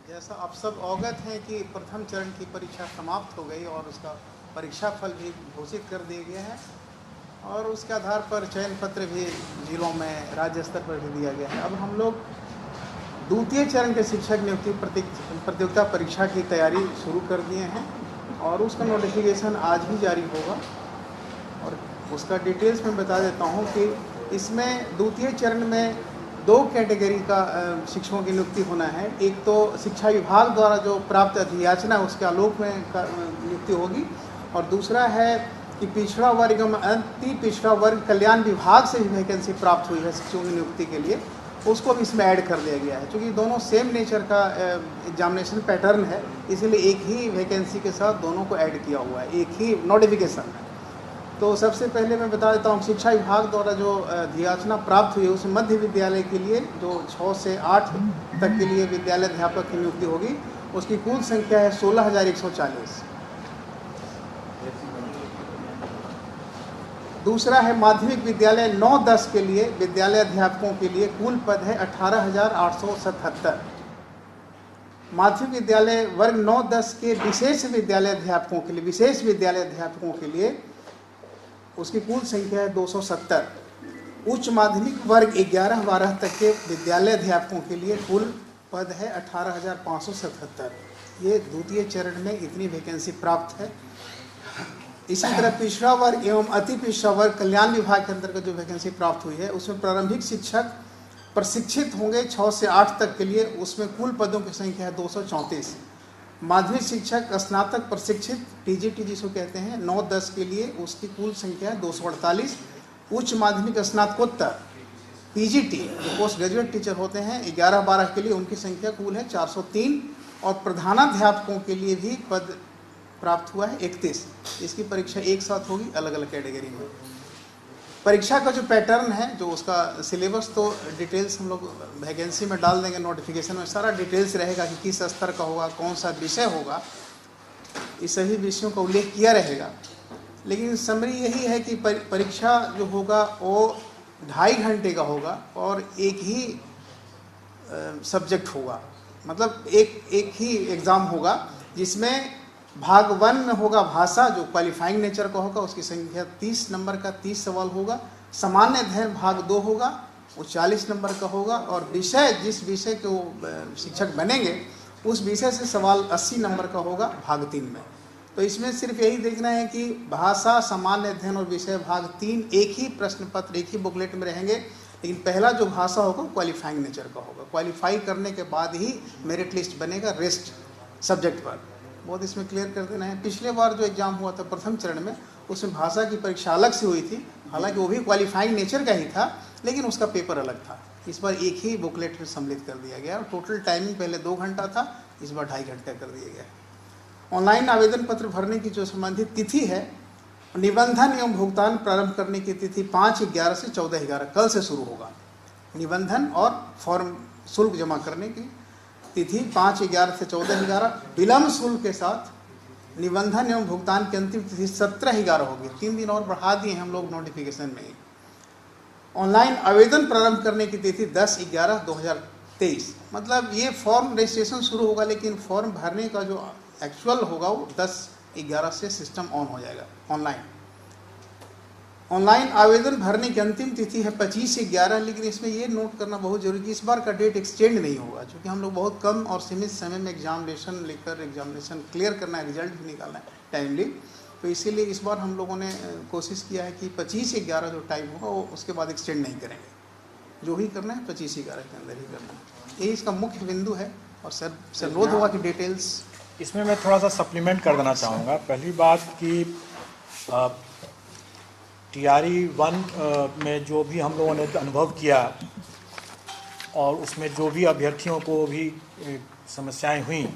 जैसा आप सब अवगत हैं कि प्रथम चरण की परीक्षा समाप्त हो गई और उसका परीक्षा फल भी घोषित कर दिया गया है और उसके आधार पर चयन पत्र भी जिलों में राज्य स्तर पर भी दिया गया है। अब हम लोग द्वितीय चरण के शिक्षक नियुक्ति प्रतियोगिता परीक्षा की तैयारी शुरू कर दिए हैं और उसका नोटिफिकेशन आज ही जारी होगा। और उसका डिटेल्स मैं बता देता हूँ कि इसमें द्वितीय चरण में 2 कैटेगरी का शिक्षकों की नियुक्ति होना है। एक तो शिक्षा विभाग द्वारा जो प्राप्त अधियाचना उसके आलोक में नियुक्ति होगी और दूसरा है कि पिछड़ा वर्ग एवं अति पिछड़ा वर्ग कल्याण विभाग से भी वैकेंसी प्राप्त हुई है शिक्षकों की नियुक्ति के लिए, उसको भी इसमें ऐड कर दिया गया है। क्योंकि दोनों सेम नेचर का एग्जामिनेशन पैटर्न है, इसीलिए एक ही वैकेंसी के साथ दोनों को ऐड किया हुआ है, एक ही नोटिफिकेशन है। तो सबसे पहले मैं बता देता हूँ, शिक्षा विभाग द्वारा जो अधियाचना प्राप्त हुई है उसमें मध्य विद्यालय के लिए जो 6 से 8 तक के लिए विद्यालय अध्यापक की नियुक्ति होगी, उसकी कुल संख्या है 16,140। दूसरा है माध्यमिक विद्यालय 9-10 के लिए विद्यालय अध्यापकों के लिए कुल पद है 18,877। माध्यमिक विद्यालय वर्ग 9-10 के विशेष विद्यालय अध्यापकों के लिए उसकी कुल संख्या है 270। उच्च माध्यमिक वर्ग 11-12 तक के विद्यालय अध्यापकों के लिए कुल पद है 18,577। ये द्वितीय चरण में इतनी वैकेंसी प्राप्त है। इसी तरह पिछड़ा वर्ग एवं अति पिछड़ा वर्ग कल्याण विभाग के अंतर्गत जो वैकेंसी प्राप्त हुई है उसमें प्रारंभिक शिक्षक प्रशिक्षित होंगे 6 से 8 तक के लिए, उसमें कुल पदों की संख्या है 234। माध्यमिक शिक्षक स्नातक प्रशिक्षित टीजीटी जिसको कहते हैं 9-10 के लिए उसकी कुल संख्या है 248। उच्च माध्यमिक स्नातकोत्तर पीजीटी जो पोस्ट ग्रेजुएट टीचर होते हैं 11-12 के लिए उनकी संख्या कुल है 403 और प्रधानाध्यापकों के लिए भी पद प्राप्त हुआ है 31। इसकी परीक्षा एक साथ होगी अलग अलग कैटेगरी में। परीक्षा का जो पैटर्न है जो उसका सिलेबस तो डिटेल्स हम लोग वैकेंसी में डाल देंगे, नोटिफिकेशन में सारा डिटेल्स रहेगा कि किस स्तर का होगा, कौन सा विषय होगा, इस सभी विषयों का उल्लेख किया रहेगा। लेकिन समरी यही है कि परीक्षा जो होगा वो 2.5 घंटे का होगा और एक ही सब्जेक्ट होगा, मतलब एक ही एग्ज़ाम होगा जिसमें भाग 1 में होगा भाषा जो क्वालिफाइंग नेचर का होगा, उसकी संख्या 30 नंबर का 30 सवाल होगा। सामान्य अध्ययन भाग 2 होगा, वो 40 नंबर का होगा और विषय जिस विषय के वो शिक्षक बनेंगे उस विषय से सवाल 80 नंबर का होगा भाग 3 में। तो इसमें सिर्फ यही देखना है कि भाषा, सामान्य अध्ययन और विषय भाग 3 एक ही प्रश्न पत्र एक ही बुकलेट में रहेंगे, लेकिन पहला जो भाषा होगा क्वालिफाइंग नेचर का होगा। क्वालिफाई करने के बाद ही मेरिट लिस्ट बनेगा रेस्ट सब्जेक्ट पर, बहुत इसमें क्लियर कर देना है। पिछले बार जो एग्ज़ाम हुआ था प्रथम चरण में उसमें भाषा की परीक्षा अलग से हुई थी, हालांकि वो भी क्वालिफाइंग नेचर का ही था लेकिन उसका पेपर अलग था। इस बार एक ही बुकलेट में सम्मिलित कर दिया गया और टोटल टाइमिंग पहले 2 घंटा था, इस बार 2.5 घंटे कर दिया गया। ऑनलाइन आवेदन पत्र भरने की जो संबंधित तिथि है, निबंधन एवं भुगतान प्रारंभ करने की तिथि 5/11 से 14/11 कल से शुरू होगा। निबंधन और फॉर्म शुल्क जमा करने की तिथि 5/11 से 14/11, विलम्ब शुल्क के साथ निबंधन एवं भुगतान की अंतिम तिथि 17/11 होगी। 3 दिन और बढ़ा दिए हम लोग नोटिफिकेशन में। ऑनलाइन आवेदन प्रारंभ करने की तिथि 10/11/2023, मतलब ये फॉर्म रजिस्ट्रेशन शुरू होगा लेकिन फॉर्म भरने का जो एक्चुअल होगा वो 10/11 से सिस्टम ऑन हो जाएगा ऑनलाइन। ऑनलाइन आवेदन भरने की अंतिम तिथि है 25/11, लेकिन इसमें ये नोट करना बहुत जरूरी है कि इस बार का डेट एक्सटेंड नहीं होगा, क्योंकि हम लोग बहुत कम और सीमित समय में एग्जामिनेशन लेकर एग्जामिनेशन क्लियर करना है, रिजल्ट भी निकालना है टाइमली। तो इसीलिए इस बार हम लोगों ने कोशिश किया है कि 25/11 जो टाइम होगा वो उसके बाद एक्सटेंड नहीं करेंगे, जो ही करना है 25/11 के अंदर ही करना है। यही इसका मुख्य बिंदु है। और सर अनुरोध होगा कि डिटेल्स इसमें मैं थोड़ा सा सप्लीमेंट कर देना चाहूँगा। पहली बात कि TRE 1 में जो भी हम लोगों ने अनुभव किया और उसमें जो भी अभ्यर्थियों को भी समस्याएं हुई,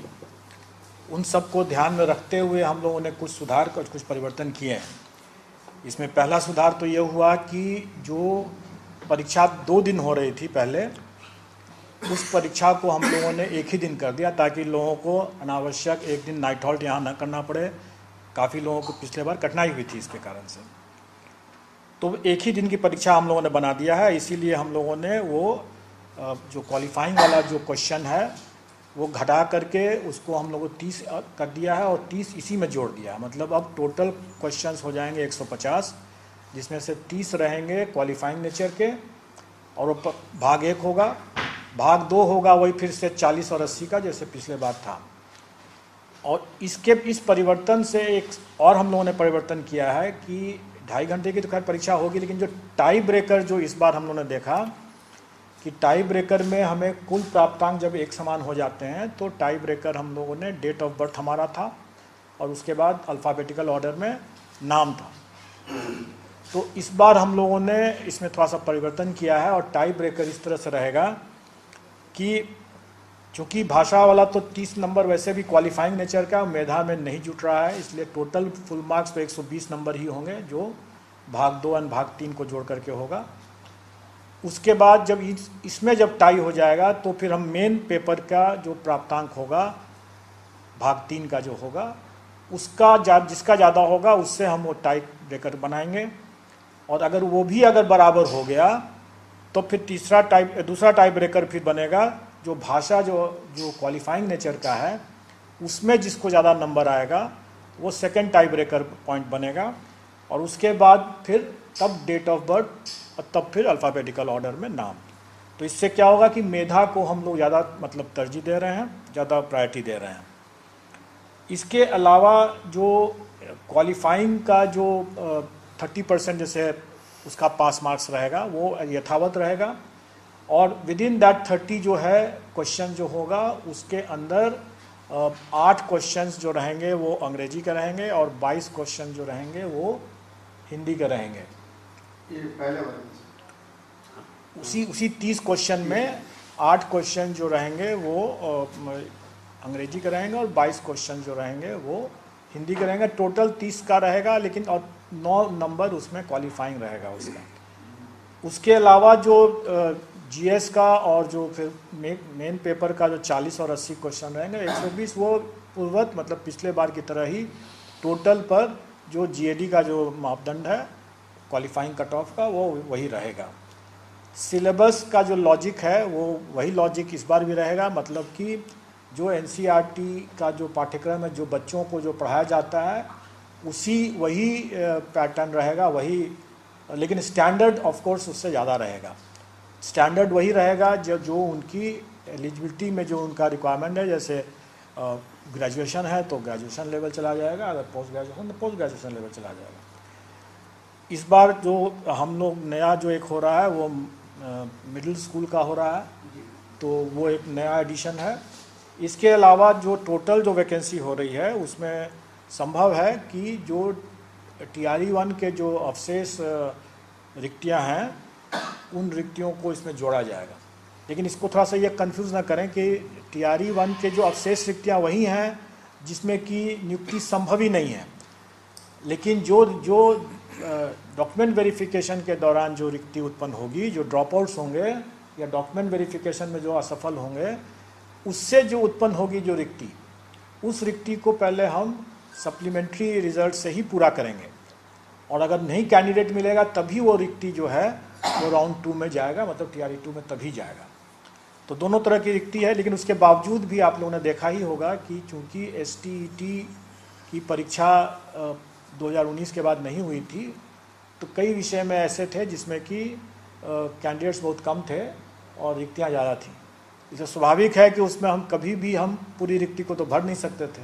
उन सब को ध्यान में रखते हुए हम लोगों ने कुछ सुधार कुछ परिवर्तन किए हैं। इसमें पहला सुधार तो ये हुआ कि जो परीक्षा 2 दिन हो रही थी पहले, उस परीक्षा को हम लोगों ने एक ही दिन कर दिया ताकि लोगों को अनावश्यक एक दिन नाइट हॉल्ट यहाँ न करना पड़े। काफ़ी लोगों को पिछले बार कठिनाई हुई थी इसके कारण से, तो एक ही दिन की परीक्षा हम लोगों ने बना दिया है। इसीलिए हम लोगों ने वो जो क्वालिफाइंग वाला जो क्वेश्चन है वो घटा करके उसको हम लोगों को 30 कर दिया है और 30 इसी में जोड़ दिया है। मतलब अब टोटल क्वेश्चंस हो जाएंगे 150, जिसमें से 30 रहेंगे क्वालिफाइंग नेचर के, और वो भाग 1 होगा। भाग 2 होगा वही फिर से 40 और 80 का, जैसे पिछले बार था। और इस परिवर्तन से एक और हम लोगों ने परिवर्तन किया है कि 2.5 घंटे की तो खैर परीक्षा होगी, लेकिन जो टाई ब्रेकर जो इस बार हम लोगों ने देखा कि टाई ब्रेकर में हमें कुल प्राप्तांक जब एक समान हो जाते हैं तो टाई ब्रेकर हम लोगों ने डेट ऑफ बर्थ हमारा था और उसके बाद अल्फ़ाबेटिकल ऑर्डर में नाम था। तो इस बार हम लोगों ने इसमें थोड़ा सा परिवर्तन किया है और टाई ब्रेकर इस तरह से रहेगा कि चूँकि भाषा वाला तो 30 नंबर वैसे भी क्वालिफाइंग नेचर का मेधा में नहीं जुट रहा है, इसलिए टोटल फुल मार्क्स तो 120 नंबर ही होंगे, जो भाग 2 और भाग 3 को जोड़ करके होगा। उसके बाद जब इसमें जब टाई हो जाएगा तो फिर हम मेन पेपर का जो प्राप्तांक होगा भाग 3 का जो होगा उसका जिसका ज़्यादा होगा उससे हम वो टाई ब्रेकर बनाएंगे। और अगर वो भी अगर बराबर हो गया तो फिर दूसरा टाई ब्रेकर फिर बनेगा, जो भाषा जो क्वालिफाइंग नेचर का है उसमें जिसको ज़्यादा नंबर आएगा वो सेकंड टाई ब्रेकर पॉइंट बनेगा। और उसके बाद फिर तब डेट ऑफ बर्थ और तब फिर अल्फ़ाबेटिकल ऑर्डर में नाम। तो इससे क्या होगा कि मेधा को हम लोग ज़्यादा मतलब तरजीह दे रहे हैं, ज़्यादा प्रायोरिटी दे रहे हैं। इसके अलावा जो क्वालिफाइंग का जो 30% जैसे उसका पास मार्क्स रहेगा वो यथावत रहेगा, और विद इन दैट 30 जो है क्वेश्चन जो होगा उसके अंदर 8 क्वेश्चंस जो रहेंगे वो अंग्रेजी के रहेंगे और 22 क्वेश्चन जो रहेंगे वो हिंदी के रहेंगे। ये पहले वाले उसी 30 क्वेश्चन में 8 क्वेश्चन जो रहेंगे वो अंग्रेजी के रहेंगे और 22 क्वेश्चन जो रहेंगे वो हिंदी के रहेंगे। टोटल 30 का रहेगा, लेकिन और 9 नंबर उसमें क्वालिफाइंग रहेगा उसका। उसके अलावा जो जीएस का और जो फिर मेन पेपर का जो 40 और 80 क्वेश्चन रहेंगे 120 वो पूर्वत मतलब पिछले बार की तरह ही टोटल पर जो जीएडी का जो मापदंड है क्वालिफाइंग कट ऑफ का वो वही रहेगा। सिलेबस का जो लॉजिक है वो वही लॉजिक इस बार भी रहेगा, मतलब कि जो एनसीईआरटी का जो पाठ्यक्रम है जो बच्चों को जो पढ़ाया जाता है वही पैटर्न रहेगा, वही, लेकिन स्टैंडर्ड ऑफ कोर्स उससे ज़्यादा रहेगा। स्टैंडर्ड वही रहेगा जो उनकी एलिजिबिलिटी में जो उनका रिक्वायरमेंट है, जैसे ग्रेजुएशन है तो ग्रेजुएशन लेवल चला जाएगा, अगर पोस्ट ग्रेजुएशन तो पोस्ट ग्रेजुएशन लेवल चला जाएगा। इस बार जो हम लोग नया जो एक हो रहा है वो मिडिल स्कूल का हो रहा है, तो वो एक नया एडिशन है। इसके अलावा जो टोटल जो वैकेंसी हो रही है उसमें संभव है कि जो टीआरई 1 के जो अवशेष रिक्तियाँ हैं उन रिक्तियों को इसमें जोड़ा जाएगा। लेकिन इसको थोड़ा सा ये कंफ्यूज ना करें कि टीआरई 1 के जो अवशेष रिक्तियाँ वही हैं जिसमें कि नियुक्ति संभव ही नहीं है, लेकिन जो डॉक्यूमेंट वेरिफिकेशन के दौरान जो रिक्ति उत्पन्न होगी, जो ड्रॉप आउट्स होंगे या डॉक्यूमेंट वेरिफिकेशन में जो असफल होंगे उससे जो उत्पन्न होगी जो रिक्ति, उस रिक्ति को पहले हम सप्लीमेंट्री रिजल्ट से ही पूरा करेंगे, और अगर नहीं कैंडिडेट मिलेगा तभी वो रिक्ति जो है वो राउंड 2 में जाएगा, मतलब टीआरई 2 में तभी जाएगा। तो दोनों तरह की रिक्ति है, लेकिन उसके बावजूद भी आप लोगों ने देखा ही होगा कि चूँकि एसटीईटी की परीक्षा 2019 के बाद नहीं हुई थी, तो कई विषय में ऐसे थे जिसमें कि कैंडिडेट्स बहुत कम थे और रिक्तियाँ ज़्यादा थी। इसलिए स्वाभाविक है कि उसमें हम कभी भी हम पूरी रिक्ति को तो भर नहीं सकते थे,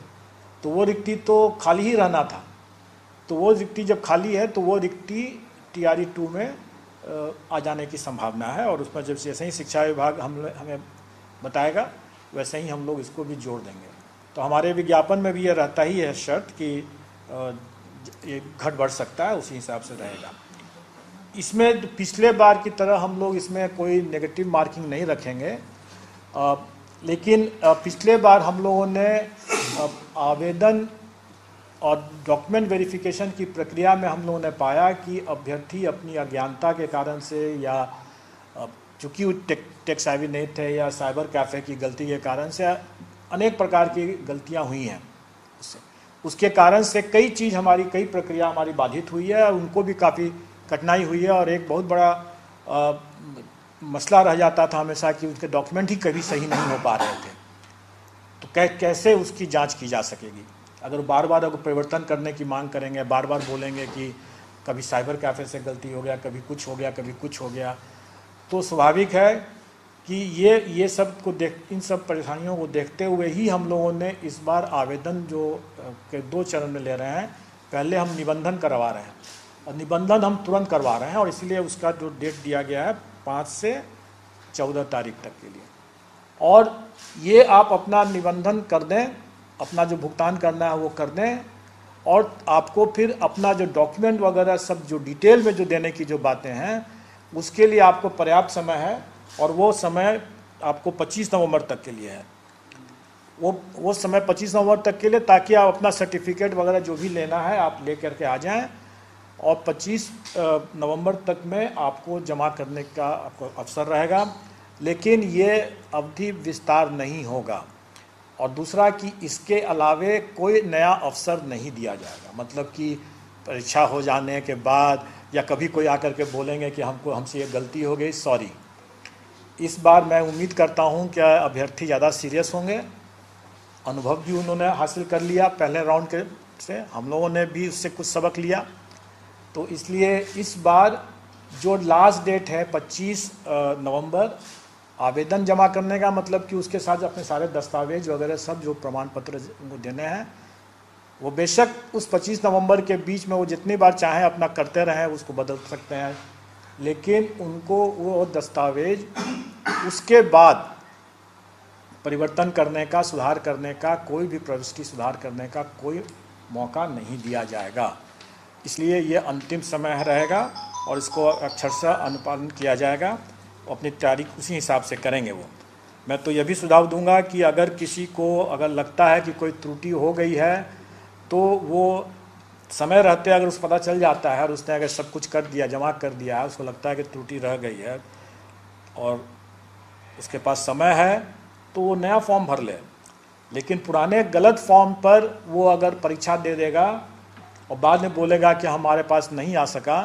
तो वो रिक्ति तो खाली ही रहना था। तो वो रिक्ति जब खाली है तो वो रिक्ति टीआरई 2 में आ जाने की संभावना है, और उसमें जब जैसे ही शिक्षा विभाग हमें बताएगा वैसे ही हम लोग इसको भी जोड़ देंगे। तो हमारे विज्ञापन में भी ये रहता ही है शर्त कि ये घट बढ़ सकता है, उसी हिसाब से रहेगा। इसमें पिछले बार की तरह हम लोग इसमें कोई नेगेटिव मार्किंग नहीं रखेंगे, लेकिन पिछले बार हम लोगों ने आवेदन और डॉक्यूमेंट वेरिफिकेशन की प्रक्रिया में हम लोगों ने पाया कि अभ्यर्थी अपनी अज्ञानता के कारण से या चूँकि वो टेक सेवी नहीं थे या साइबर कैफ़े की गलती के कारण से अनेक प्रकार की गलतियां हुई हैं, उसके कारण से कई प्रक्रिया हमारी बाधित हुई है, और उनको भी काफ़ी कठिनाई हुई है। और एक बहुत बड़ा मसला रह जाता था हमेशा कि उनके डॉक्यूमेंट ही कभी सही नहीं हो पा रहे थे। तो कैसे उसकी जांच की जा सकेगी? अगर बार बार अगर परिवर्तन करने की मांग करेंगे, बार बार बोलेंगे कि कभी साइबर कैफ़े से गलती हो गया, कभी कुछ हो गया, कभी कुछ हो गया, तो स्वाभाविक है कि ये सब को इन सब परेशानियों को देखते हुए ही हम लोगों ने इस बार आवेदन जो के 2 चरण में ले रहे हैं। पहले हम निबंधन करवा रहे हैं और निबंधन हम तुरंत करवा रहे हैं, और इसलिए उसका जो डेट दिया गया है 5 से 14 तारीख तक के लिए। और ये आप अपना निबंधन कर दें, अपना जो भुगतान करना है वो कर दें, और आपको फिर अपना जो डॉक्यूमेंट वगैरह सब जो डिटेल में जो देने की जो बातें हैं उसके लिए आपको पर्याप्त समय है, और वो समय आपको 25 नवंबर तक के लिए है। वो समय 25 नवंबर तक के लिए, ताकि आप अपना सर्टिफिकेट वगैरह जो भी लेना है आप ले करके आ जाएं, और 25 नवंबर तक में आपको जमा करने का आपको अवसर रहेगा। लेकिन ये अवधि विस्तार नहीं होगा, और दूसरा कि इसके अलावे कोई नया अवसर नहीं दिया जाएगा। मतलब कि परीक्षा हो जाने के बाद या कभी कोई आकर के बोलेंगे कि हमसे ये गलती हो गई, सॉरी। इस बार मैं उम्मीद करता हूँ कि अभ्यर्थी ज़्यादा सीरियस होंगे, अनुभव भी उन्होंने हासिल कर लिया पहले राउंड के से, हम लोगों ने भी उससे कुछ सबक लिया। तो इसलिए इस बार जो लास्ट डेट है 25 नवंबर आवेदन जमा करने का, मतलब कि उसके साथ अपने सारे दस्तावेज वगैरह सब जो प्रमाण पत्र उनको देने हैं, वो बेशक उस 25 नवंबर के बीच में वो जितनी बार चाहें अपना करते रहें, उसको बदल सकते हैं, लेकिन उनको वो दस्तावेज उसके बाद परिवर्तन करने का, सुधार करने का, कोई भी प्रविष्टि सुधार करने का कोई मौका नहीं दिया जाएगा। इसलिए ये अंतिम समय रहेगा और इसको अक्षरशः अनुपालन किया जाएगा, अपनी तारीख उसी हिसाब से करेंगे वो। मैं तो यह भी सुझाव दूंगा कि अगर किसी को अगर लगता है कि कोई त्रुटि हो गई है, तो वो समय रहते अगर उसको पता चल जाता है और उसने अगर सब कुछ कर दिया, जमा कर दिया है, उसको लगता है कि त्रुटि रह गई है और उसके पास समय है, तो वो नया फॉर्म भर ले। लेकिन पुराने गलत फॉर्म पर वो अगर परीक्षा दे देगा और बाद में बोलेगा कि हमारे पास नहीं आ सका,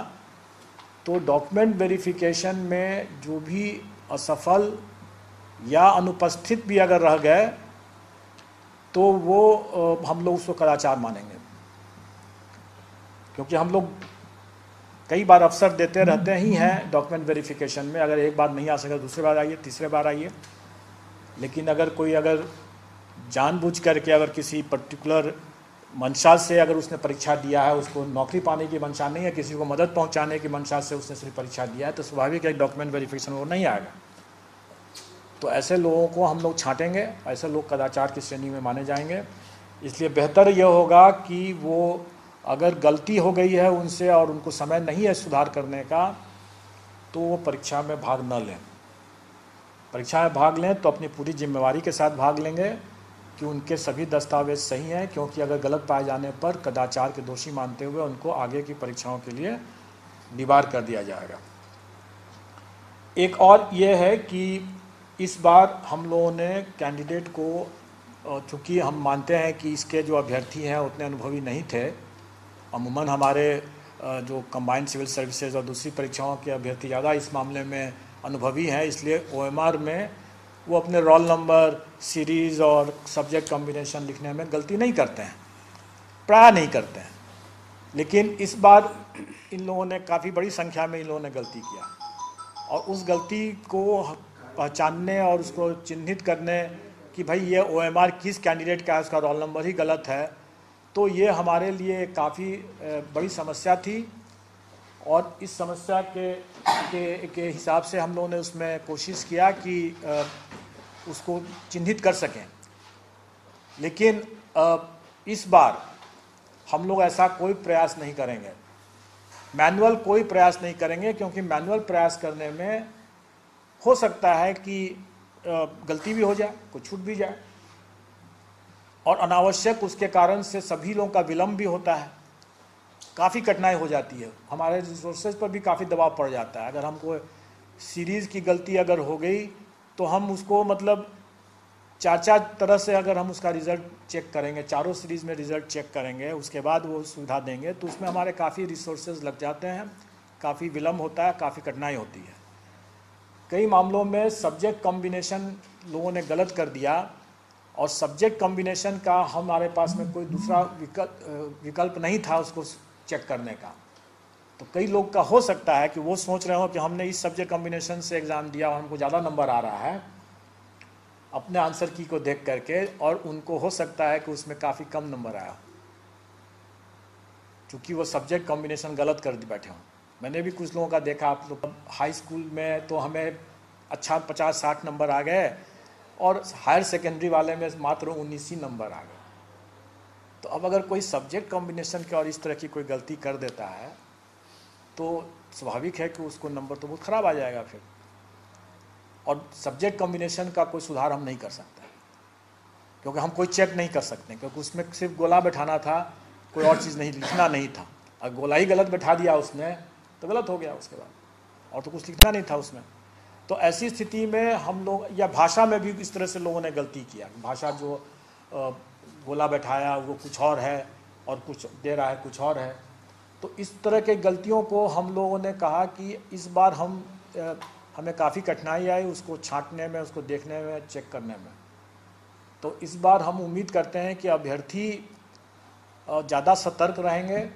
तो डॉक्यूमेंट वेरिफिकेशन में जो भी असफल या अनुपस्थित भी अगर रह गए, तो वो हम लोग उसको कदाचार मानेंगे। क्योंकि हम लोग कई बार अवसर देते रहते ही हैं डॉक्यूमेंट वेरिफिकेशन में, अगर एक बार नहीं आ सका दूसरी बार आइए, तीसरे बार आइए। लेकिन अगर कोई अगर जानबूझ करके अगर किसी पर्टिकुलर मंशा से अगर उसने परीक्षा दिया है, उसको नौकरी पाने की मंशा नहीं है, किसी को मदद पहुंचाने की मंशा से उसने सिर्फ परीक्षा दिया है, तो स्वाभाविक है डॉक्यूमेंट वेरिफिकेशन वो नहीं आएगा। तो ऐसे लोगों को हम लोग छांटेंगे, ऐसे लोग कदाचार की श्रेणी में माने जाएंगे। इसलिए बेहतर यह होगा कि वो अगर गलती हो गई है उनसे और उनको समय नहीं है सुधार करने का, तो वो परीक्षा में भाग न लें। परीक्षा में भाग लें तो अपनी पूरी जिम्मेवारी के साथ भाग लेंगे कि उनके सभी दस्तावेज सही हैं, क्योंकि अगर गलत पाए जाने पर कदाचार के दोषी मानते हुए उनको आगे की परीक्षाओं के लिए डिबार कर दिया जाएगा। एक और ये है कि इस बार हम लोगों ने कैंडिडेट को, चूँकि हम मानते हैं कि इसके जो अभ्यर्थी हैं उतने अनुभवी नहीं थे, अमूमन हमारे जो कंबाइंड सिविल सर्विसेज और दूसरी परीक्षाओं के अभ्यर्थी ज़्यादा इस मामले में अनुभवी हैं, इसलिए OMR में वो अपने रोल नंबर, सीरीज़ और सब्जेक्ट कॉम्बिनेशन लिखने में गलती नहीं करते हैं, प्राय नहीं करते हैं। लेकिन इस बार इन लोगों ने काफ़ी बड़ी संख्या में इन लोगों ने गलती किया, और उस गलती को पहचानने और उसको चिन्हित करने कि भाई ये OMR किस कैंडिडेट का है, उसका रोल नंबर ही गलत है, तो ये हमारे लिए काफ़ी बड़ी समस्या थी। और इस समस्या के हिसाब से हम लोगों ने उसमें कोशिश किया कि उसको चिन्हित कर सकें। लेकिन इस बार हम लोग ऐसा कोई प्रयास नहीं करेंगे, मैनुअल कोई प्रयास नहीं करेंगे, क्योंकि मैनुअल प्रयास करने में हो सकता है कि गलती भी हो जाए, कुछ छूट भी जाए, और अनावश्यक उसके कारण से सभी लोगों का विलम्ब भी होता है, काफ़ी कठिनाई हो जाती है, हमारे रिसोर्सेज पर भी काफ़ी दबाव पड़ जाता है। अगर हमको सीरीज़ की गलती अगर हो गई तो हम उसको मतलब चार तरह से अगर हम उसका रिज़ल्ट चेक करेंगे, चारों सीरीज़ में रिज़ल्ट चेक करेंगे, उसके बाद वो सुविधा देंगे, तो उसमें हमारे काफ़ी रिसोर्सेज लग जाते हैं, काफ़ी विलम्ब होता है, काफ़ी कठिनाई होती है। कई मामलों में सब्जेक्ट कॉम्बिनेशन लोगों ने गलत कर दिया, और सब्जेक्ट कॉम्बिनेशन का हमारे पास में कोई दूसरा विकल्प नहीं था उसको चेक करने का। तो कई लोग का हो सकता है कि वो सोच रहे हो कि हमने इस सब्जेक्ट कॉम्बिनेशन से एग्ज़ाम दिया और हमको ज़्यादा नंबर आ रहा है अपने आंसर की को देख करके, और उनको हो सकता है कि उसमें काफ़ी कम नंबर आया क्योंकि वो सब्जेक्ट कॉम्बिनेशन गलत कर बैठे हों। मैंने भी कुछ लोगों का देखा, आप लोग हाई स्कूल में तो हमें अच्छा 50-60 नंबर आ गए और हायर सेकेंडरी वाले में मात्र 19 ही नंबर आ गए। तो अब अगर कोई सब्जेक्ट कॉम्बिनेशन के और इस तरह की कोई गलती कर देता है तो स्वाभाविक है कि उसको नंबर तो बहुत ख़राब आ जाएगा फिर, और सब्जेक्ट कॉम्बिनेशन का कोई सुधार हम नहीं कर सकते क्योंकि हम कोई चेक नहीं कर सकते, क्योंकि उसमें सिर्फ गोला बैठाना था, कोई और चीज़ नहीं, लिखना नहीं था। अगर गोला ही गलत बैठा दिया उसने तो गलत हो गया उसके बाद, और तो कुछ लिखना नहीं था उसमें। तो ऐसी स्थिति में हम लोग, या भाषा में भी इस तरह से लोगों ने गलती किया, भाषा जो गोला बैठाया वो कुछ और है और कुछ दे रहा है कुछ और है। तो इस तरह के गलतियों को हम लोगों ने कहा कि इस बार हमें काफ़ी कठिनाई आई उसको छांटने में, उसको देखने में, चेक करने में। तो इस बार हम उम्मीद करते हैं कि अभ्यर्थी ज़्यादा सतर्क रहेंगे,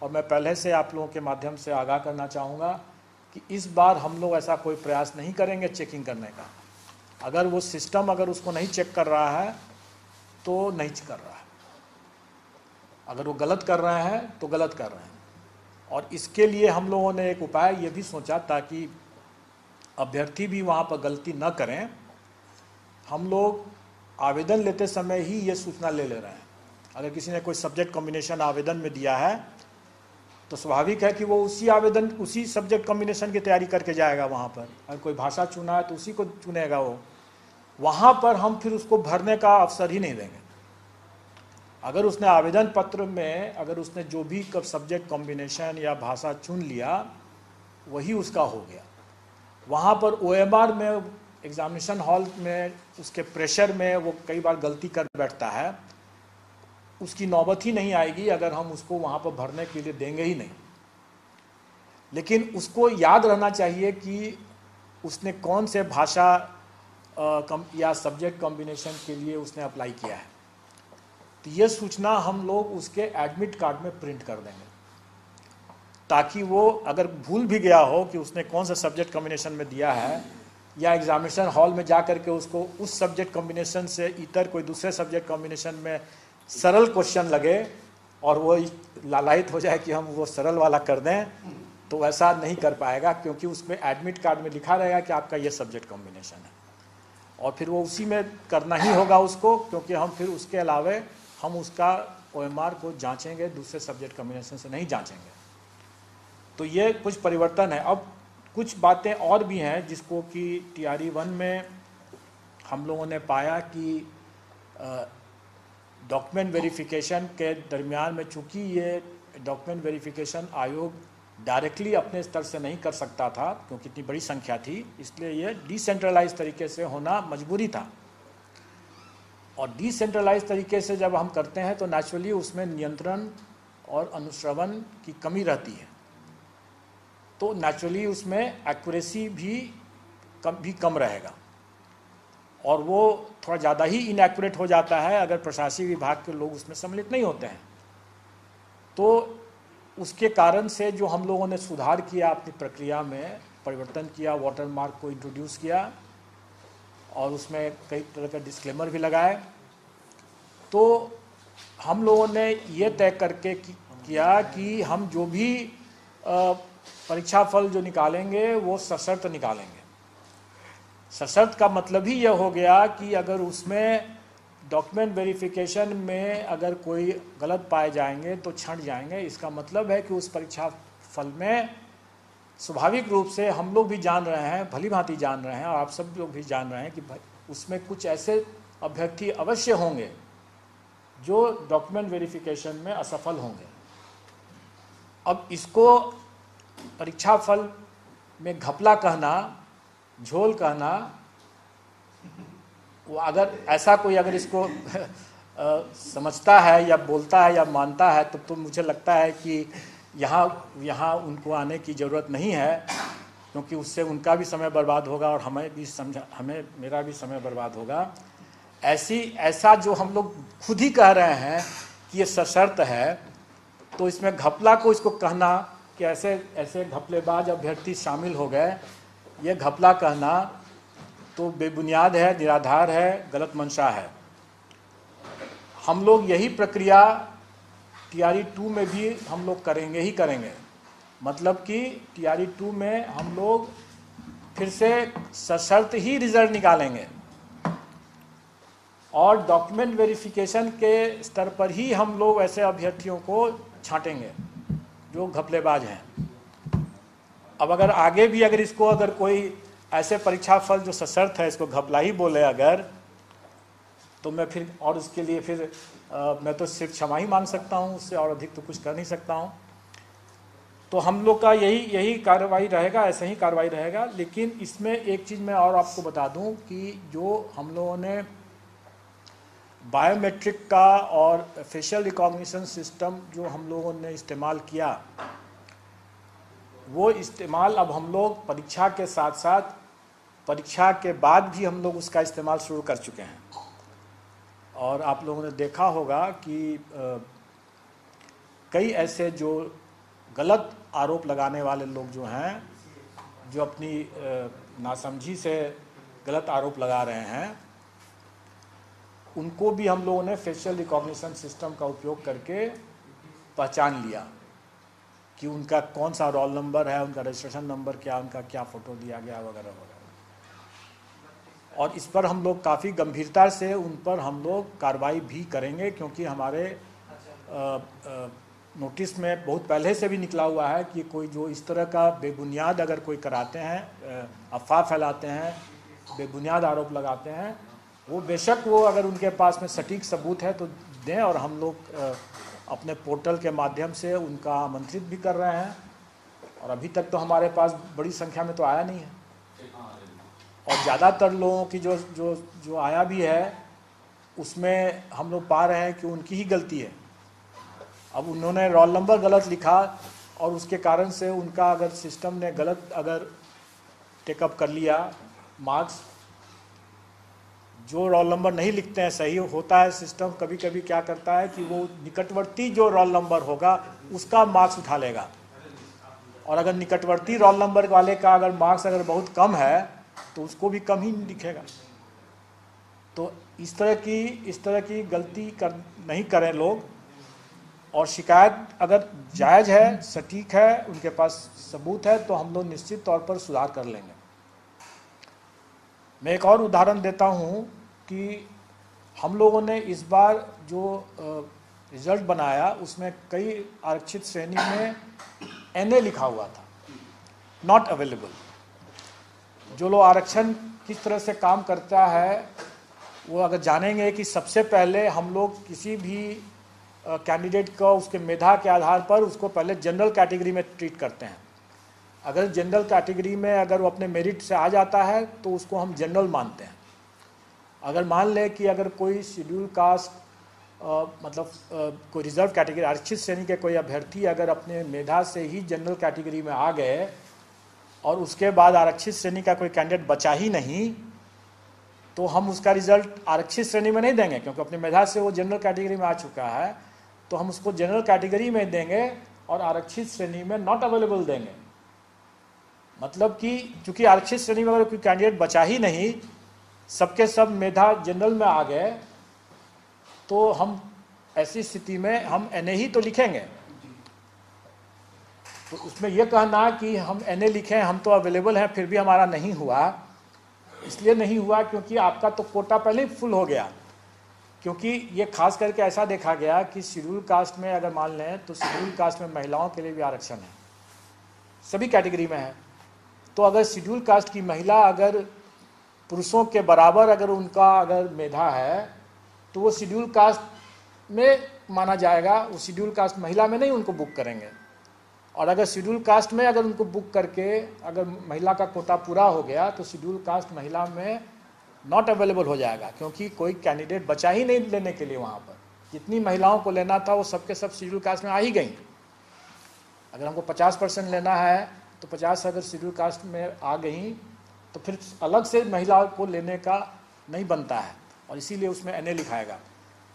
और मैं पहले से आप लोगों के माध्यम से आगाह करना चाहूँगा कि इस बार हम लोग ऐसा कोई प्रयास नहीं करेंगे चेकिंग करने का। अगर वो सिस्टम अगर उसको नहीं चेक कर रहा है तो नहीं कर रहा है, अगर वो गलत कर रहे हैं तो गलत कर रहे हैं। और इसके लिए हम लोगों ने एक उपाय ये भी सोचा ताकि अभ्यर्थी भी वहाँ पर गलती न करें। हम लोग आवेदन लेते समय ही ये सूचना ले रहे हैं। अगर किसी ने कोई सब्जेक्ट कॉम्बिनेशन आवेदन में दिया है तो स्वाभाविक है कि वो उसी सब्जेक्ट कॉम्बिनेशन की तैयारी करके जाएगा वहाँ पर। अगर कोई भाषा चुना है तो उसी को चुनेगा वो। वहाँ पर हम फिर उसको भरने का अवसर ही नहीं देंगे। अगर उसने आवेदन पत्र में अगर उसने जो भी सब्जेक्ट कॉम्बिनेशन या भाषा चुन लिया वही उसका हो गया। वहाँ पर OMR में, एग्जामिनेशन हॉल में, उसके प्रेशर में वो कई बार गलती कर बैठता है, उसकी नौबत ही नहीं आएगी अगर हम उसको वहाँ पर भरने के लिए देंगे ही नहीं। लेकिन उसको याद रहना चाहिए कि उसने कौन से भाषा या सब्जेक्ट कॉम्बिनेशन के लिए उसने अप्लाई किया है। तो ये सूचना हम लोग उसके एडमिट कार्ड में प्रिंट कर देंगे ताकि वो अगर भूल भी गया हो कि उसने कौन सा सब्जेक्ट कॉम्बिनेशन में दिया है, या एग्जामिनेशन हॉल में जा कर के उसको उस सब्जेक्ट कॉम्बिनेशन से इतर कोई दूसरे सब्जेक्ट कॉम्बिनेशन में सरल क्वेश्चन लगे और वो लालायित हो जाए कि हम वो सरल वाला कर दें, तो वैसा नहीं कर पाएगा क्योंकि उसमें एडमिट कार्ड में लिखा रहेगा कि आपका ये सब्जेक्ट कॉम्बिनेशन है, और फिर वो उसी में करना ही होगा उसको, क्योंकि हम फिर उसके अलावे हम उसका OMR को जांचेंगे, दूसरे सब्जेक्ट कॉम्बिनेशन से नहीं जांचेंगे। तो ये कुछ परिवर्तन है। अब कुछ बातें और भी हैं जिसको कि TRE 1 में हम लोगों ने पाया कि डॉक्यूमेंट वेरिफिकेशन के दरमियान में, चूँकि ये डॉक्यूमेंट वेरिफिकेशन आयोग डायरेक्टली अपने स्तर से नहीं कर सकता था क्योंकि इतनी बड़ी संख्या थी, इसलिए ये डिसेंट्रलाइज तरीके से होना मजबूरी था। और डिसेंट्रलाइज तरीके से जब हम करते हैं तो नेचुरली उसमें नियंत्रण और अनुश्रवण की कमी रहती है, तो नेचुरली उसमें एक्यूरेसी भी कम रहेगा, और वो थोड़ा ज़्यादा ही इनएक्यूरेट हो जाता है अगर प्रशासनिक विभाग के लोग उसमें सम्मिलित नहीं होते हैं। तो उसके कारण से जो हम लोगों ने सुधार किया, अपनी प्रक्रिया में परिवर्तन किया, वाटरमार्क को इंट्रोड्यूस किया और उसमें कई तरह का डिस्क्लेमर भी लगाए। तो हम लोगों ने ये तय करके किया कि हम जो भी परीक्षा फल जो निकालेंगे वो सशर्त निकालेंगे। सशर्त का मतलब ही यह हो गया कि अगर उसमें डॉक्यूमेंट वेरिफिकेशन में अगर कोई गलत पाए जाएंगे तो छंट जाएंगे। इसका मतलब है कि उस परीक्षा फल में स्वाभाविक रूप से हम लोग भी जान रहे हैं, भली भांति जान रहे हैं, और आप सब लोग भी जान रहे हैं कि उसमें कुछ ऐसे अभ्यर्थी अवश्य होंगे जो डॉक्यूमेंट वेरिफिकेशन में असफल होंगे। अब इसको परीक्षा फल में घपला कहना, झोल कहना, वो अगर ऐसा कोई अगर इसको समझता है या बोलता है या मानता है तो मुझे लगता है कि यहाँ उनको आने की ज़रूरत नहीं है, क्योंकि उससे उनका भी समय बर्बाद होगा और हमें मेरा भी समय बर्बाद होगा। ऐसा जो हम लोग खुद ही कह रहे हैं कि ये सशर्त है, तो इसमें घपला को इसको कहना कि ऐसे ऐसे घपलेबाज अभ्यर्थी शामिल हो गए, ये घपला कहना तो बेबुनियाद है, निराधार है, गलत मंशा है। हम लोग यही प्रक्रिया टीआरई 2 में भी हम लोग करेंगे ही करेंगे। मतलब कि टीआरई 2 में हम लोग फिर से सशर्त ही रिजल्ट निकालेंगे और डॉक्यूमेंट वेरिफिकेशन के स्तर पर ही हम लोग ऐसे अभ्यर्थियों को छांटेंगे जो घपलेबाज हैं। अब अगर आगे भी अगर इसको अगर कोई ऐसे परीक्षा फल जो सशर्त है इसको घपला ही बोले अगर, तो मैं फिर और उसके लिए फिर मैं तो सिर्फ क्षमा ही मांग सकता हूँ, उससे और अधिक तो कुछ कर नहीं सकता हूँ। तो हम लोग का यही कार्रवाई रहेगा, ऐसा ही कार्रवाई रहेगा। लेकिन इसमें एक चीज़ मैं और आपको बता दूं कि जो हम लोगों ने बायोमेट्रिक का और फेशियल रिकॉग्निशन सिस्टम जो हम लोगों ने इस्तेमाल किया, वो इस्तेमाल अब हम लोग परीक्षा के साथ साथ परीक्षा के बाद भी हम लोग उसका इस्तेमाल शुरू कर चुके हैं। और आप लोगों ने देखा होगा कि कई ऐसे जो गलत आरोप लगाने वाले लोग जो हैं, जो अपनी नासमझी से गलत आरोप लगा रहे हैं, उनको भी हम लोगों ने फेशियल रिकॉग्निशन सिस्टम का उपयोग करके पहचान लिया कि उनका कौन सा रोल नंबर है, उनका रजिस्ट्रेशन नंबर क्या, उनका क्या फ़ोटो दिया गया वगैरह वगैरह। और इस पर हम लोग काफ़ी गंभीरता से उन पर हम लोग कार्रवाई भी करेंगे, क्योंकि हमारे नोटिस में बहुत पहले से भी निकला हुआ है कि कोई जो इस तरह का बेबुनियाद अगर कोई कराते हैं, अफवाह फैलाते हैं, बेबुनियाद आरोप लगाते हैं, वो बेशक वो अगर उनके पास में सटीक सबूत है तो दें, और हम लोग अपने पोर्टल के माध्यम से उनका आमंत्रित भी कर रहे हैं। और अभी तक तो हमारे पास बड़ी संख्या में तो आया नहीं है, और ज़्यादातर लोगों की जो आया भी है उसमें हम लोग पा रहे हैं कि उनकी ही गलती है। अब उन्होंने रोल नंबर गलत लिखा और उसके कारण से उनका अगर सिस्टम ने गलत अगर टेकअप कर लिया मार्क्स, जो रोल नंबर नहीं लिखते हैं सही होता है सिस्टम कभी कभी क्या करता है कि वो निकटवर्ती जो रोल नंबर होगा उसका मार्क्स उठा लेगा, और अगर निकटवर्ती रोल नंबर वाले का अगर मार्क्स अगर बहुत कम है तो उसको भी कम ही दिखेगा। तो इस तरह की गलती नहीं करें लोग। और शिकायत अगर जायज़ है, सटीक है, उनके पास सबूत है, तो हम लोग निश्चित तौर पर सुधार कर लेंगे। मैं एक और उदाहरण देता हूँ कि हम लोगों ने इस बार जो रिजल्ट बनाया उसमें कई आरक्षित श्रेणी में NA लिखा हुआ था, नॉट अवेलेबल। जो लोग आरक्षण किस तरह से काम करता है वो अगर जानेंगे कि सबसे पहले हम लोग किसी भी कैंडिडेट का उसके मेधा के आधार पर उसको पहले जनरल कैटेगरी में ट्रीट करते हैं। अगर जनरल कैटेगरी में अगर वो अपने मेरिट से आ जाता है तो उसको हम जनरल मानते हैं। अगर मान लें कि अगर कोई शेड्यूल कास्ट कोई रिजर्व कैटेगरी आरक्षित श्रेणी के कोई अभ्यर्थी अगर अपने मेधा से ही जनरल कैटेगरी में आ गए और उसके बाद आरक्षित श्रेणी का कोई कैंडिडेट बचा ही नहीं, तो हम उसका रिजल्ट आरक्षित श्रेणी में नहीं देंगे, क्योंकि अपने मेधा से वो जनरल कैटेगरी में आ चुका है। तो हम उसको जनरल कैटेगरी में देंगे और आरक्षित श्रेणी में नॉट अवेलेबल देंगे। मतलब कि चूंकि आरक्षित श्रेणी में अगर कोई कैंडिडेट बचा ही नहीं, सबके सब मेधा जनरल में आ गए, तो हम ऐसी स्थिति में हम NA ही तो लिखेंगे। तो उसमें यह कहना कि हम NA लिखें, हम तो अवेलेबल हैं, फिर भी हमारा नहीं हुआ, इसलिए नहीं हुआ क्योंकि आपका तो कोटा पहले ही फुल हो गया। क्योंकि ये खास करके ऐसा देखा गया कि शेड्यूल कास्ट में अगर मान लें तो शेड्यूल कास्ट में महिलाओं के लिए भी आरक्षण है, सभी कैटेगरी में है। तो अगर शेड्यूल कास्ट की महिला अगर पुरुषों के बराबर अगर उनका अगर मेधा है तो वो शेड्यूल कास्ट में माना जाएगा, वो शेड्यूल कास्ट महिला में नहीं उनको बुक करेंगे। और अगर शेड्यूल कास्ट में अगर उनको बुक करके अगर महिला का कोटा पूरा हो गया तो शेड्यूल कास्ट महिला में नॉट अवेलेबल हो जाएगा, क्योंकि कोई कैंडिडेट बचा ही नहीं लेने के लिए। वहाँ पर जितनी महिलाओं को लेना था वो सबके सब शेड्यूल कास्ट में आ ही गई। अगर हमको 50% लेना है तो 50 अगर शेड्यूल कास्ट में आ गई तो फिर अलग से महिलाओं को लेने का नहीं बनता है। और इसीलिए उसमें NA लिखाएगा।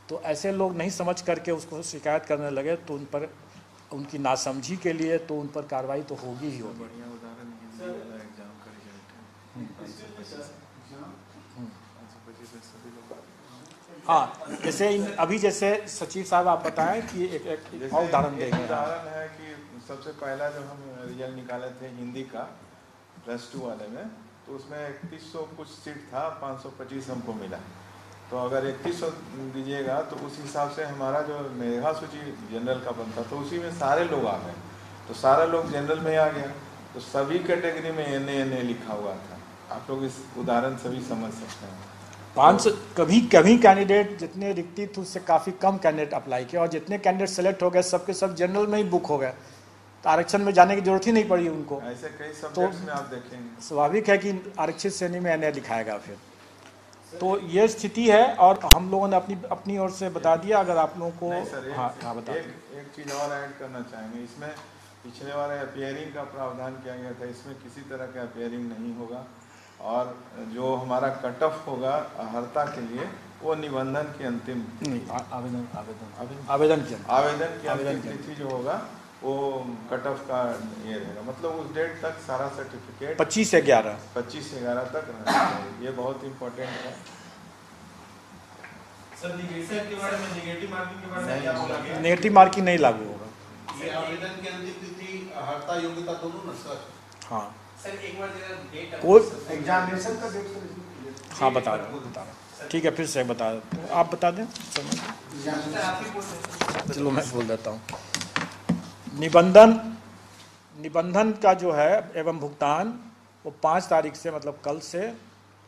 तो ऐसे लोग नहीं समझ करके उसको शिकायत करने लगे तो उन पर, उनकी नासमझी के लिए तो उन पर कार्रवाई तो होगी ही होगी। बढ़िया उदाहरण हिंदी वाला एग्जाम का रिजल्ट है 525 में सभी लोग। हाँ, जैसे अभी जैसे सचिव साहब आप बताएं कि एक और उदाहरण देंगे। उदाहरण है कि सबसे पहला जो हम रिजल्ट निकाले थे हिंदी का +2 वाले में, तो उसमें 3100 कुछ सीट था, 525 हमको मिला। तो अगर 3100 दीजिएगा तो उस हिसाब से हमारा जो मेधा सूची जनरल का बनता तो उसी में सारे लोग आ गए, तो सारा लोग जनरल में आ गया, तो सभी कैटेगरी में NA लिखा हुआ था। आप लोग इस उदाहरण से भी समझ सकते हैं। 500 कभी कैंडिडेट जितने रिक्ति थी उससे काफ़ी कम कैंडिडेट अप्लाई किया, और जितने कैंडिडेट सेलेक्ट हो गए सबके सब जनरल में ही बुक हो गए, तो आरक्षण में जाने की जरूरत ही नहीं पड़ी उनको। ऐसे कई सब्जेक्ट्स में आप देखेंगे स्वाभाविक है कि आरक्षित श्रेणी में NA लिखाएगा फिर। तो ये स्थिति है, और हम लोगों ने अपनी ओर से बता दिया। अगर आप लोगों को नहीं सर, हाँ बता एक चीज़ और ऐड करना चाहेंगे इसमें। पिछले बार अपियरिंग का प्रावधान किया गया था, इसमें किसी तरह का अपियरिंग नहीं होगा, और जो हमारा कट ऑफ होगा अहर्ता के लिए वो निबंधन की अंतिम आवेदन की अंतिम तिथि जो होगा वो कट ऑफ का ये रहेगा, मतलब उस डेट तक सारा सर्टिफिकेट 25/11 तक रहना चाहिए। ये बहुत इम्पोर्टेंट है। सर निगेटिव के बारे में, निगेटिव मार्किंग के बारे में क्या बोला गया? नेगेटिव मार्किंग नहीं लागू होगा। ये आवेदन की अंतिम तिथि हर्ता योग्यता दोनों ना सर? हाँ सर एक बार जरा डेट कोई एग्जामिनेशन का डेट हाँ बता रहा ठीक है, फिर से बता आप बता दें। चलो मैं बोल देता हूँ। निबंधन का जो है एवं भुगतान वो 5 तारीख से, मतलब कल से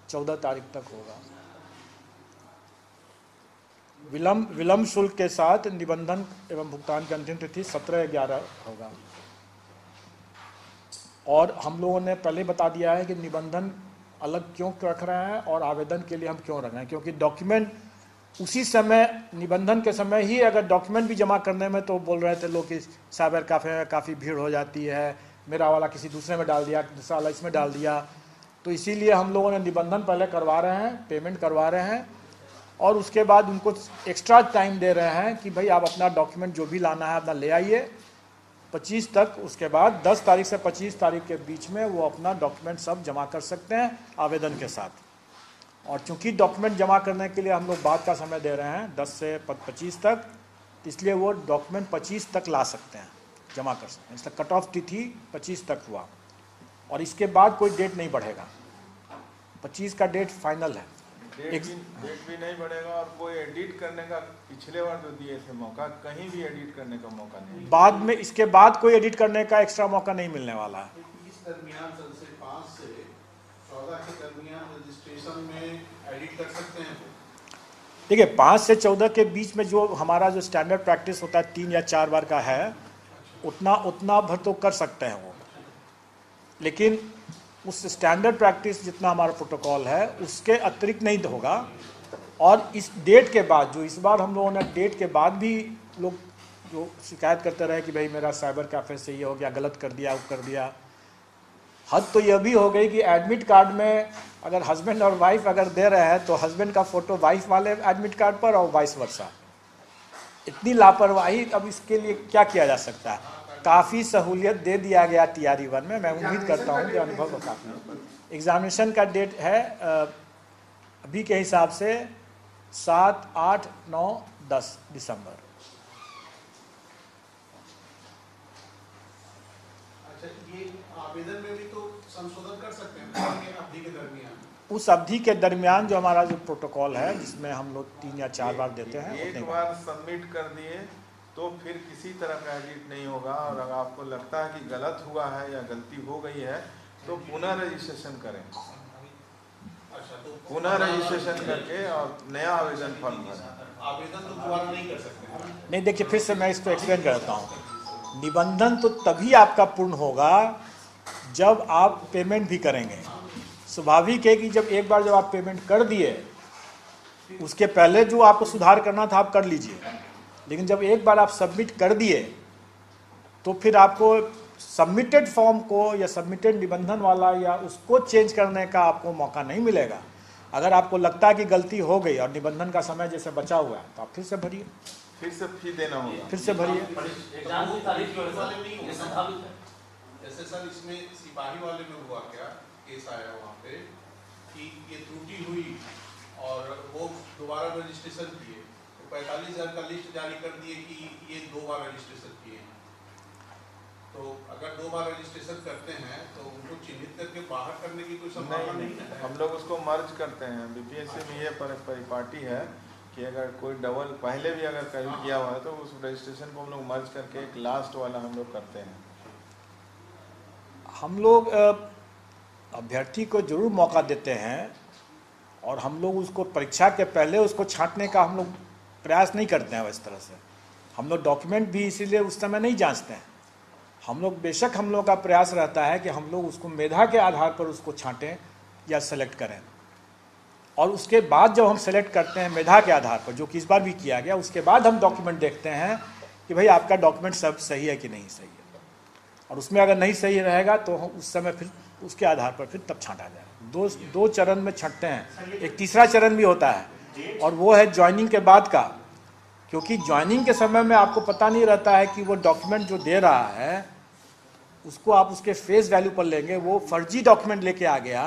14 तारीख तक होगा। विलंब शुल्क के साथ निबंधन एवं भुगतान की अंतिम तिथि 17/11 होगा। और हम लोगों ने पहले बता दिया है कि निबंधन अलग क्यों रख रहे हैं और आवेदन के लिए हम क्यों रख रहे हैं, क्योंकि डॉक्यूमेंट उसी समय, निबंधन के समय ही अगर डॉक्यूमेंट भी जमा करने में, तो बोल रहे थे लोग कि साइबर कैफे में काफ़ी भीड़ हो जाती है, मेरा वाला किसी दूसरे में डाल दिया, दूसरा वाला इसमें डाल दिया। तो इसीलिए हम लोगों ने निबंधन पहले करवा रहे हैं, पेमेंट करवा रहे हैं, और उसके बाद उनको एक्स्ट्रा टाइम दे रहे हैं कि भाई आप अपना डॉक्यूमेंट जो भी लाना है अपना ले आइए 25 तक। उसके बाद 10 तारीख से 25 तारीख के बीच में वो अपना डॉक्यूमेंट सब जमा कर सकते हैं आवेदन के साथ। और चूंकि डॉक्यूमेंट जमा करने के लिए हम लोग बाद का समय दे रहे हैं 10 से 25 तक, इसलिए वो डॉक्यूमेंट 25 तक ला सकते हैं, जमा कर सकते हैं। इसलिए कट ऑफ तिथि 25 तक हुआ, और इसके बाद कोई डेट नहीं बढ़ेगा। 25 का डेट फाइनल है। डेट भी नहीं बढ़ेगा, और कोई एडिट करने का पिछले बार जो दिए थे मौका, कहीं भी एडिट करने का मौका नहीं। बाद में इसके बाद कोई एडिट करने का एक्स्ट्रा मौका नहीं मिलने वाला है। इस दरमियान से 5 से 14 के दरमियान रजिस्ट्रेशन में एडिट कर सकते हैं। देखिए 5 से 14 के बीच में जो हमारा जो स्टैंडर्ड प्रैक्टिस होता है 3 या 4 बार का है, उतना भर तो कर सकते हैं वो, लेकिन उस स्टैंडर्ड प्रैक्टिस जितना हमारा प्रोटोकॉल है उसके अतिरिक्त नहीं होगा। और इस डेट के बाद, जो इस बार हम लोगों ने डेट के बाद भी लोग जो शिकायत करते रहे कि भाई मेरा साइबर कैफे से ये हो गया, गलत कर दिया, वो कर दिया। हद तो यह भी हो गई कि एडमिट कार्ड में अगर हस्बैंड और वाइफ अगर दे रहे हैं तो हस्बैंड का फोटो वाइफ वाले एडमिट कार्ड पर और वाइस वर्सा। इतनी लापरवाही, अब इसके लिए क्या किया जा सकता है? काफ़ी सहूलियत दे दिया गया TRE 1 में। मैं उम्मीद करता हूँ कि अनुभव काफ़ी। एग्जामिनेशन का डेट है अभी के हिसाब से 7, 8, 9, 10 दिसंबर। अच्छा, ये आवेदन में भी तो संशोधन कर सकते हैं अवधि के दरमियान? उस अवधि के दरमियान जो हमारा जो प्रोटोकॉल है जिसमें हम लोग 3 या 4 बार देते हैं, एक बार सबमिट कर दिए तो फिर किसी तरह का एडिट नहीं होगा। और अगर आपको लगता है कि गलत हुआ है या गलती हो गई है तो पुनः रजिस्ट्रेशन करें। अच्छा, तो पुनः रजिस्ट्रेशन करके और नया आवेदन फॉर्म भरें। आवेदन तो दोबारा नहीं कर सकते? नहीं, देखिए फिर से मैं इसको एक्सप्लेन करता हूँ। निबंधन तो तभी आपका पूर्ण होगा जब आप पेमेंट भी करेंगे। स्वाभाविक है कि जब आप पेमेंट कर दिए, उसके पहले जो आपको सुधार करना था आप कर लीजिए, लेकिन जब एक बार आप सबमिट कर दिए तो फिर आपको सबमिटेड फॉर्म को या सबमिटेड निबंधन वाला या उसको चेंज करने का आपको मौका नहीं मिलेगा। अगर आपको लगता है कि गलती हो गई और निबंधन का समय जैसे बचा हुआ है तो आप फिर से भरिए, फिर से फी देना होगा। फिर से भरिए। एग्जाम की तारीख जो वाले नहीं होगा, संभावित है। जैसे सर इसमें सिपाही वाले में हुआ क्या केस आया वहाँ पे कि ये त्रुटि हुई और वो दोबारा रजिस्ट्रेशन किए तो 45,000 का लिस्ट जारी कर दिए कि ये 2 बार रजिस्ट्रेशन किए हैं। तो अगर 2 बार रजिस्ट्रेशन करते हैं तो उनको चिन्हित करके बाहर करने की कोई संभावना नहीं है। हम लोग उसको मर्ज करते हैं। बीपीएससी में ये परिपाटी है कि अगर कोई डबल पहले भी अगर कहीं किया हुआ है तो उस रजिस्ट्रेशन को हम लोग मर्ज करके एक लास्ट वाला हम लोग करते हैं। हम लोग अभ्यर्थी को जरूर मौका देते हैं और हम लोग उसको परीक्षा के पहले उसको छांटने का हम लोग प्रयास नहीं करते हैं। इस तरह से हम लोग डॉक्यूमेंट भी इसीलिए उस समय नहीं जांचते हैं। हम लोग बेशक हम लोग का प्रयास रहता है कि हम लोग उसको मेधा के आधार पर उसको छांटें या सेलेक्ट करें, और उसके बाद जब हम सेलेक्ट करते हैं मेधा के आधार पर, जो कि इस बार भी किया गया, उसके बाद हम डॉक्यूमेंट देखते हैं कि भाई आपका डॉक्यूमेंट सब सही है कि नहीं सही है, और उसमें अगर नहीं सही रहेगा तो हम उस समय फिर उसके आधार पर फिर तब छांटा जाएगा। दो चरण में छंटते हैं। एक तीसरा चरण भी होता है और वो है ज्वाइनिंग के बाद का, क्योंकि ज्वाइनिंग के समय में आपको पता नहीं रहता है कि वो डॉक्यूमेंट जो दे रहा है उसको आप उसके फेस वैल्यू पर लेंगे, वो फर्जी डॉक्यूमेंट लेके आ गया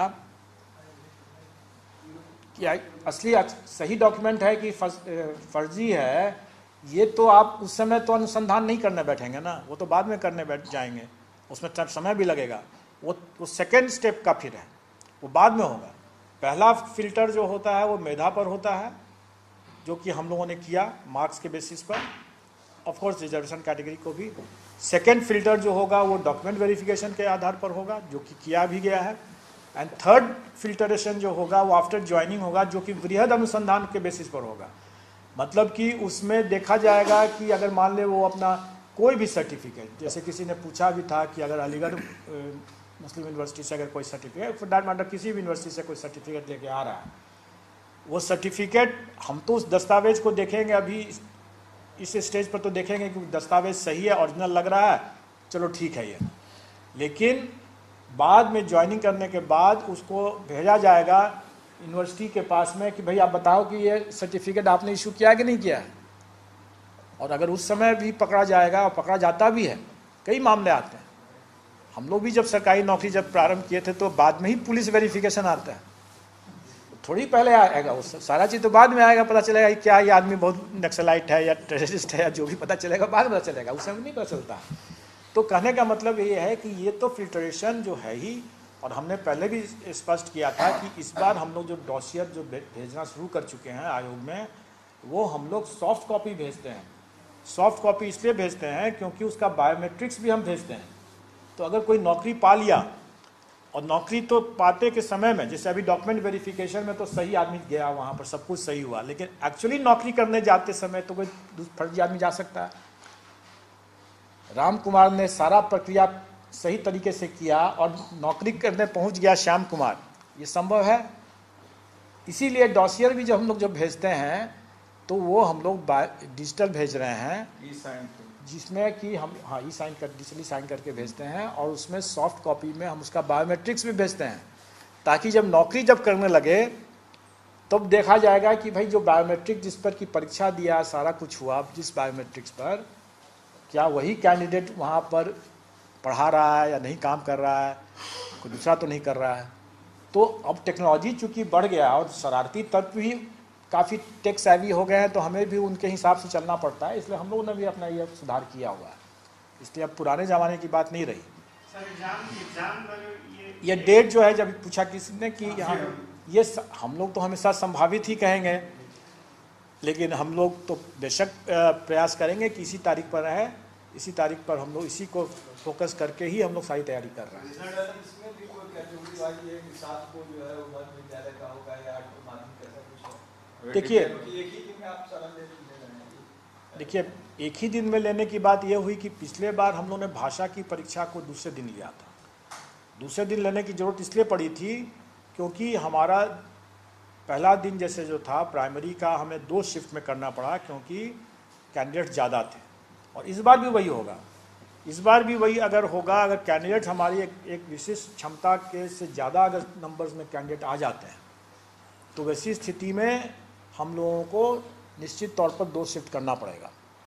कि असली सही डॉक्यूमेंट है कि फर्जी है, ये तो आप उस समय तो अनुसंधान नहीं करने बैठेंगे ना, वो तो बाद में करने बैठ जाएंगे, उसमें समय भी लगेगा। वो सेकेंड स्टेप का फिर है, वो बाद में होगा। पहला फिल्टर जो होता है वो मेधा पर होता है, जो कि हम लोगों ने किया मार्क्स के बेसिस पर, ऑफ कोर्स रिजर्वेशन कैटेगरी को भी। सेकेंड फिल्टर जो होगा वो डॉक्यूमेंट वेरिफिकेशन के आधार पर होगा, जो कि किया भी गया है। एंड थर्ड फिल्टरेशन जो होगा वो आफ्टर ज्वाइनिंग होगा, जो कि वृहद अनुसंधान के बेसिस पर होगा। मतलब कि उसमें देखा जाएगा कि अगर मान ले वो अपना कोई भी सर्टिफिकेट, जैसे किसी ने पूछा भी था कि अगर अलीगढ़ मुस्लिम यूनिवर्सिटी से अगर कोई सर्टिफिकेट, फॉर दैट मैटर किसी भी यूनिवर्सिटी से कोई सर्टिफिकेट लेके आ रहा है, वो सर्टिफिकेट हम तो उस दस्तावेज को देखेंगे, अभी इस स्टेज पर तो देखेंगे कि दस्तावेज सही है, ओरिजिनल लग रहा है, चलो ठीक है ये। लेकिन बाद में ज्वाइनिंग करने के बाद उसको भेजा जाएगा यूनिवर्सिटी के पास में कि भाई आप बताओ कि ये सर्टिफिकेट आपने इशू किया है कि नहीं किया है। और अगर उस समय भी पकड़ा जाएगा, और पकड़ा जाता भी है, कई मामले आते हैं। हम लोग भी जब सरकारी नौकरी जब प्रारंभ किए थे तो बाद में ही पुलिस वेरिफिकेशन आता है, थोड़ी पहले आएगा वो सारा चीज़ तो बाद में आएगा, पता चलेगा कि क्या ये आदमी बहुत नक्सलाइट है या टेररिस्ट है या जो भी पता चलेगा बाद में पता चलेगा, उस समय नहीं पता चलता। तो कहने का मतलब ये है कि ये तो फिल्ट्रेशन जो है ही, और हमने पहले भी स्पष्ट किया था कि इस बार हम लोग जो डॉसियर जो भेजना शुरू कर चुके हैं आयोग में, वो हम लोग सॉफ्ट कॉपी भेजते हैं। सॉफ्ट कॉपी इसलिए भेजते हैं क्योंकि उसका बायोमेट्रिक्स भी हम भेजते हैं। तो अगर कोई नौकरी पा लिया, और नौकरी तो पाते के समय में, जैसे अभी डॉक्यूमेंट वेरिफिकेशन में तो सही आदमी गया, वहाँ पर सब कुछ सही हुआ, लेकिन एक्चुअली नौकरी करने जाते समय तो कोई फर्जी आदमी जा सकता है। राम कुमार ने सारा प्रक्रिया सही तरीके से किया और नौकरी करने पहुँच गया श्याम कुमार, ये संभव है। इसीलिए डॉसियर भी जब हम लोग जब भेजते हैं तो वो हम लोग डिजिटल भेज रहे हैं, जिसमें कि हम ई साइन कर डिजिटली साइन करके भेजते हैं, और उसमें सॉफ्ट कॉपी में हम उसका बायोमेट्रिक्स भी भेजते हैं, ताकि जब नौकरी जब करने लगे तब देखा जाएगा कि भाई जो बायोमेट्रिक जिस पर की परीक्षा दिया, सारा कुछ हुआ जिस बायोमेट्रिक्स पर, क्या वही कैंडिडेट वहाँ पर पढ़ा रहा है या नहीं काम कर रहा है, कोई दूसरा तो नहीं कर रहा है। तो अब टेक्नोलॉजी चूँकि बढ़ गया और शरारती तत्व भी काफ़ी टेक सेवी हो गए हैं, तो हमें भी उनके हिसाब से चलना पड़ता है, इसलिए हम लोगों ने भी अपना ये सुधार किया हुआ है। इसलिए अब पुराने ज़माने की बात नहीं रही। ये डेट जो है, जब पूछा किसी ने कि यहाँ ये हम लोग तो हमेशा संभावित ही कहेंगे, लेकिन हम लोग तो बेशक प्रयास करेंगे कि इसी तारीख पर रहे, इसी तारीख पर हम लोग इसी को फोकस करके ही हम लोग सारी तैयारी कर रहे हैं। देखिए एक ही दिन में लेने की बात यह हुई कि पिछले बार हम लोगों ने भाषा की परीक्षा को दूसरे दिन लिया था। दूसरे दिन लेने की ज़रूरत इसलिए पड़ी थी क्योंकि हमारा पहला दिन जैसे जो था प्राइमरी का, हमें 2 शिफ्ट में करना पड़ा क्योंकि कैंडिडेट ज़्यादा थे, और इस बार भी वही होगा। इस बार भी वही अगर होगा, अगर कैंडिडेट हमारी एक विशिष्ट क्षमता के से ज़्यादा अगर नंबर्स में कैंडिडेट आ जाते हैं तो वैसी स्थिति में हम लोगों को निश्चित तौर पर 2 शिफ्ट करना पड़ेगा।